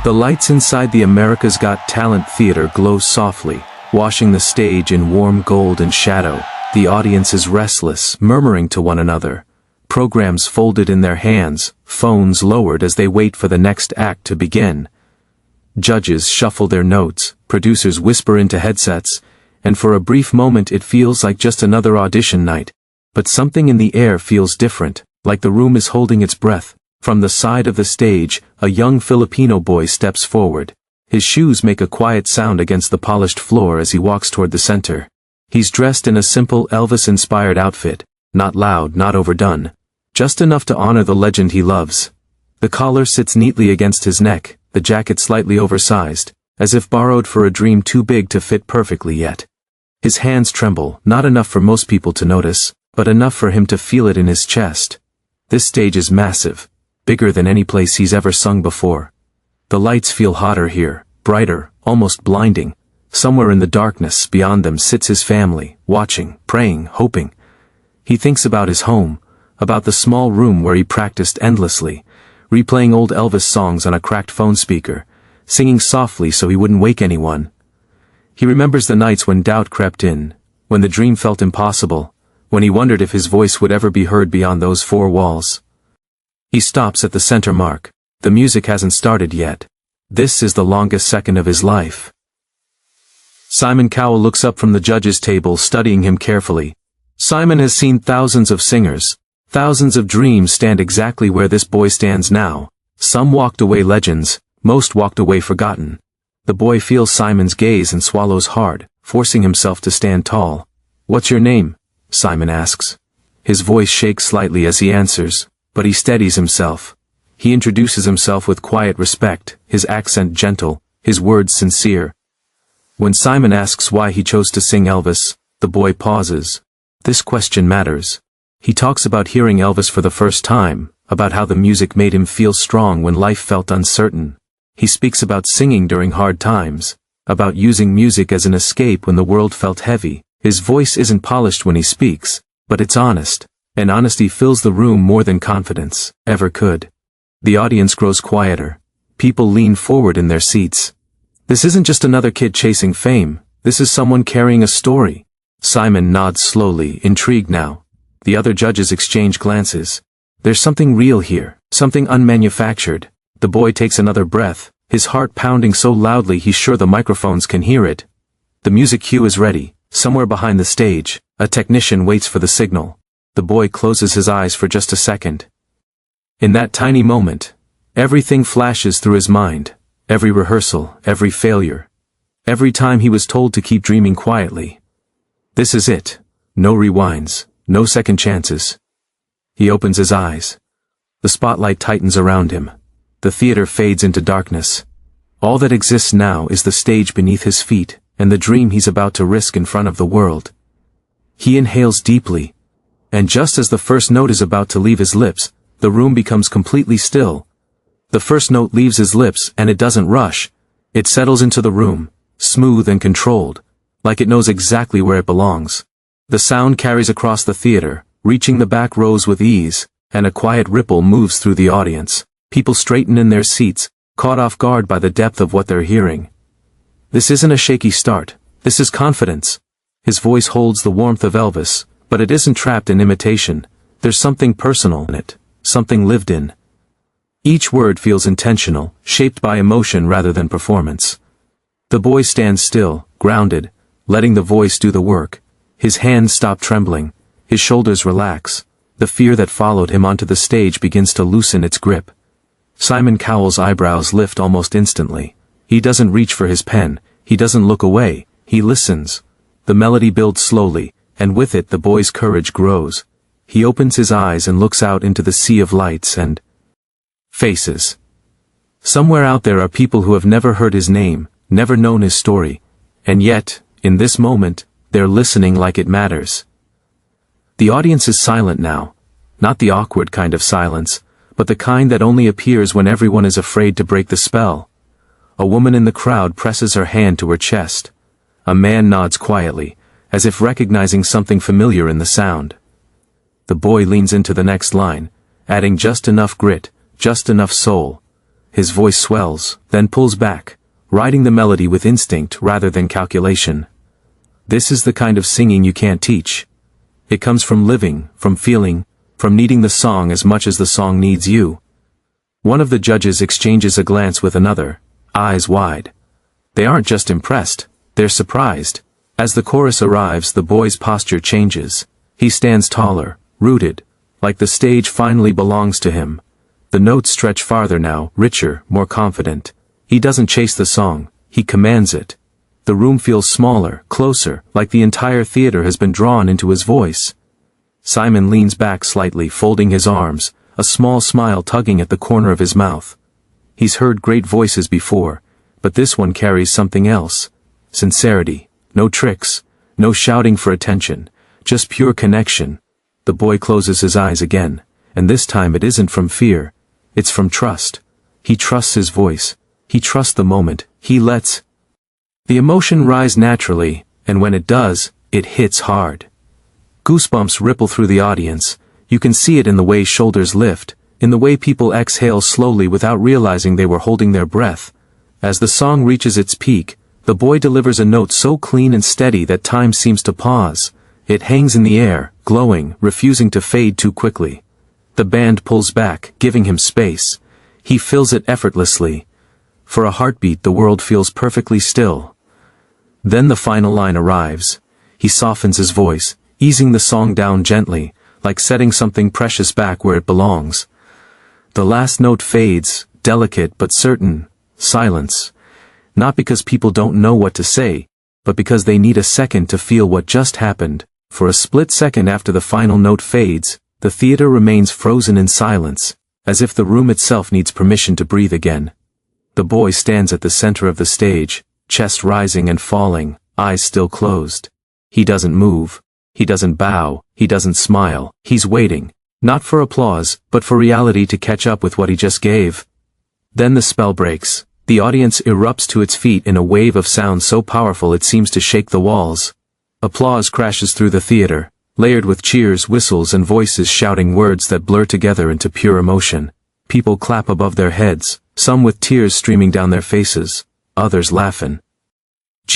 The lights inside the America's Got Talent theater glow softly, washing the stage in warm gold and shadow. The audience is restless, murmuring to one another. Programs folded in their hands, phones lowered as they wait for the next act to begin. Judges shuffle their notes, producers whisper into headsets, and for a brief moment it feels like just another audition night. But something in the air feels different, like the room is holding its breath. From the side of the stage, a young Filipino boy steps forward. His shoes make a quiet sound against the polished floor as he walks toward the center. He's dressed in a simple Elvis-inspired outfit, not loud, not overdone, just enough to honor the legend he loves. The collar sits neatly against his neck, the jacket slightly oversized, as if borrowed for a dream too big to fit perfectly yet. His hands tremble, not enough for most people to notice, but enough for him to feel it in his chest. This stage is massive, bigger than any place he's ever sung before. The lights feel hotter here, brighter, almost blinding. Somewhere in the darkness beyond them sits his family, watching, praying, hoping. He thinks about his home, about the small room where he practiced endlessly, replaying old Elvis songs on a cracked phone speaker, singing softly so he wouldn't wake anyone. He remembers the nights when doubt crept in, when the dream felt impossible, when he wondered if his voice would ever be heard beyond those four walls. He stops at the center mark. The music hasn't started yet. This is the longest second of his life. Simon Cowell looks up from the judge's table, studying him carefully. Simon has seen thousands of singers. Thousands of dreams stand exactly where this boy stands now. Some walked away legends, most walked away forgotten. The boy feels Simon's gaze and swallows hard, forcing himself to stand tall. "What's your name?" Simon asks. His voice shakes slightly as he answers, but he steadies himself. He introduces himself with quiet respect, his accent gentle, his words sincere. When Simon asks why he chose to sing Elvis, the boy pauses. This question matters. He talks about hearing Elvis for the first time, about how the music made him feel strong when life felt uncertain. He speaks about singing during hard times, about using music as an escape when the world felt heavy. His voice isn't polished when he speaks, but it's honest, and honesty fills the room more than confidence ever could. The audience grows quieter. People lean forward in their seats. This isn't just another kid chasing fame, this is someone carrying a story. Simon nods slowly, intrigued now. The other judges exchange glances. There's something real here, something unmanufactured. The boy takes another breath, his heart pounding so loudly he's sure the microphones can hear it. The music cue is ready. Somewhere behind the stage, a technician waits for the signal. The boy closes his eyes for just a second. In that tiny moment, everything flashes through his mind. Every rehearsal, every failure. Every time he was told to keep dreaming quietly. This is it. No rewinds, no second chances. He opens his eyes. The spotlight tightens around him. The theater fades into darkness. All that exists now is the stage beneath his feet, and the dream he's about to risk in front of the world. He inhales deeply, and just as the first note is about to leave his lips, the room becomes completely still. The first note leaves his lips and it doesn't rush. It settles into the room, smooth and controlled, like it knows exactly where it belongs. The sound carries across the theater, reaching the back rows with ease, and a quiet ripple moves through the audience. People straighten in their seats, caught off guard by the depth of what they're hearing. This isn't a shaky start, this is confidence. His voice holds the warmth of Elvis, but it isn't trapped in imitation. There's something personal in it, something lived in. Each word feels intentional, shaped by emotion rather than performance. The boy stands still, grounded, letting the voice do the work. His hands stop trembling, his shoulders relax. The fear that followed him onto the stage begins to loosen its grip. Simon Cowell's eyebrows lift almost instantly. He doesn't reach for his pen, he doesn't look away, he listens. The melody builds slowly, and with it the boy's courage grows. He opens his eyes and looks out into the sea of lights and faces. Somewhere out there are people who have never heard his name, never known his story, and yet, in this moment, they're listening like it matters. The audience is silent now, not the awkward kind of silence, but the kind that only appears when everyone is afraid to break the spell. A woman in the crowd presses her hand to her chest. A man nods quietly, as if recognizing something familiar in the sound. The boy leans into the next line, adding just enough grit, just enough soul. His voice swells, then pulls back, riding the melody with instinct rather than calculation. This is the kind of singing you can't teach. It comes from living, from feeling, from needing the song as much as the song needs you. One of the judges exchanges a glance with another, eyes wide. They aren't just impressed, they're surprised. As the chorus arrives, the boy's posture changes. He stands taller, rooted, like the stage finally belongs to him. The notes stretch farther now, richer, more confident. He doesn't chase the song, he commands it. The room feels smaller, closer, like the entire theater has been drawn into his voice. Simon leans back slightly, folding his arms, a small smile tugging at the corner of his mouth. He's heard great voices before, but this one carries something else. Sincerity, no tricks, no shouting for attention, just pure connection. The boy closes his eyes again, and this time it isn't from fear, it's from trust. He trusts his voice, he trusts the moment, he lets the emotion rise naturally, and when it does, it hits hard. Goosebumps ripple through the audience. You can see it in the way shoulders lift, in the way people exhale slowly without realizing they were holding their breath. As the song reaches its peak, the boy delivers a note so clean and steady that time seems to pause. It hangs in the air, glowing, refusing to fade too quickly. The band pulls back, giving him space. He fills it effortlessly. For a heartbeat, the world feels perfectly still. Then the final line arrives. He softens his voice, easing the song down gently, like setting something precious back where it belongs. The last note fades, delicate but certain, silence. Not because people don't know what to say, but because they need a second to feel what just happened. For a split second after the final note fades, the theater remains frozen in silence, as if the room itself needs permission to breathe again. The boy stands at the center of the stage, chest rising and falling, eyes still closed. He doesn't move. He doesn't bow. He doesn't smile. He's waiting, not for applause, but for reality to catch up with what he just gave. Then the spell breaks. The audience erupts to its feet in a wave of sound so powerful it seems to shake the walls. Applause crashes through the theater, layered with cheers, whistles, and voices shouting words that blur together into pure emotion. People clap above their heads, some with tears streaming down their faces, others laughing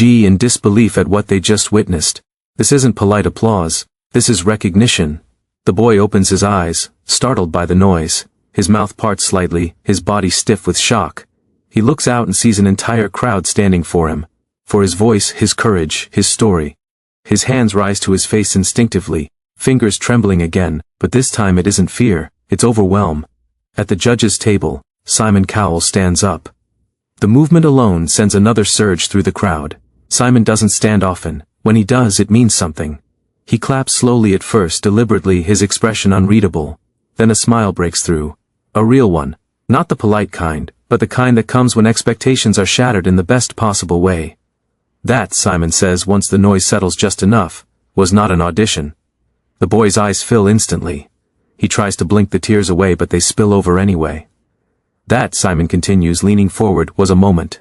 in disbelief at what they just witnessed. This isn't polite applause, this is recognition. The boy opens his eyes, startled by the noise. His mouth parts slightly, his body stiff with shock. He looks out and sees an entire crowd standing for him. For his voice, his courage, his story. His hands rise to his face instinctively, fingers trembling again, but this time it isn't fear, it's overwhelm. At the judge's table, Simon Cowell stands up. The movement alone sends another surge through the crowd. Simon doesn't stand often. When he does, it means something. He claps slowly at first, deliberately, his expression unreadable. Then a smile breaks through. A real one. Not the polite kind, but the kind that comes when expectations are shattered in the best possible way. That, Simon says once the noise settles just enough, was not an audition. The boy's eyes fill instantly. He tries to blink the tears away, but they spill over anyway. That, Simon continues, leaning forward, was a moment.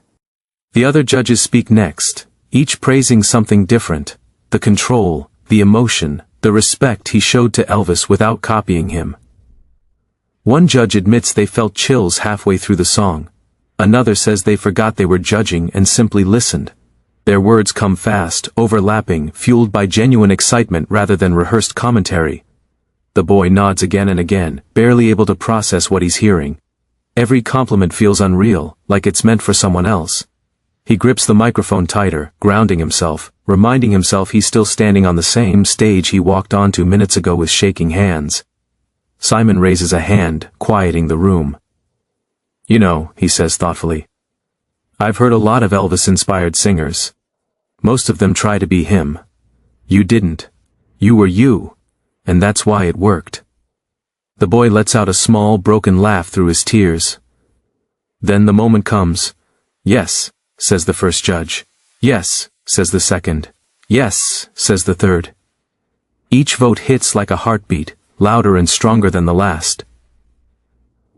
The other judges speak next, each praising something different. The control, the emotion, the respect he showed to Elvis without copying him. One judge admits they felt chills halfway through the song. Another says they forgot they were judging and simply listened. Their words come fast, overlapping, fueled by genuine excitement rather than rehearsed commentary. The boy nods again and again, barely able to process what he's hearing. Every compliment feels unreal, like it's meant for someone else. He grips the microphone tighter, grounding himself, reminding himself he's still standing on the same stage he walked onto minutes ago with shaking hands. Simon raises a hand, quieting the room. You know, he says thoughtfully, I've heard a lot of Elvis-inspired singers. Most of them try to be him. You didn't. You were you. And that's why it worked. The boy lets out a small, broken laugh through his tears. Then the moment comes. Yes, says the first judge. Yes, says the second. Yes, says the third. Each vote hits like a heartbeat, louder and stronger than the last.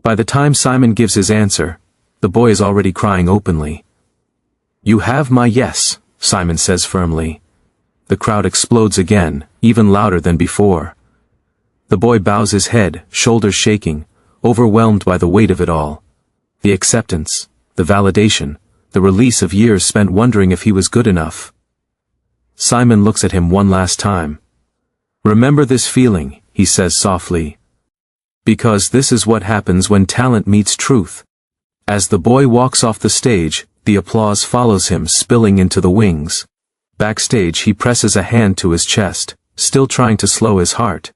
By the time Simon gives his answer, the boy is already crying openly. You have my yes, Simon says firmly. The crowd explodes again, even louder than before. The boy bows his head, shoulders shaking, overwhelmed by the weight of it all. The acceptance, the validation, the release of years spent wondering if he was good enough. Simon looks at him one last time. "Remember this feeling," he says softly. "Because this is what happens when talent meets truth." As the boy walks off the stage, the applause follows him, spilling into the wings. Backstage he presses a hand to his chest, still trying to slow his heart.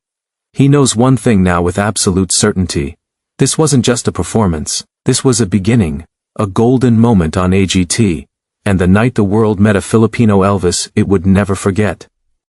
He knows one thing now with absolute certainty. This wasn't just a performance, this was a beginning, a golden moment on AGT, and the night the world met a Filipino Elvis it would never forget.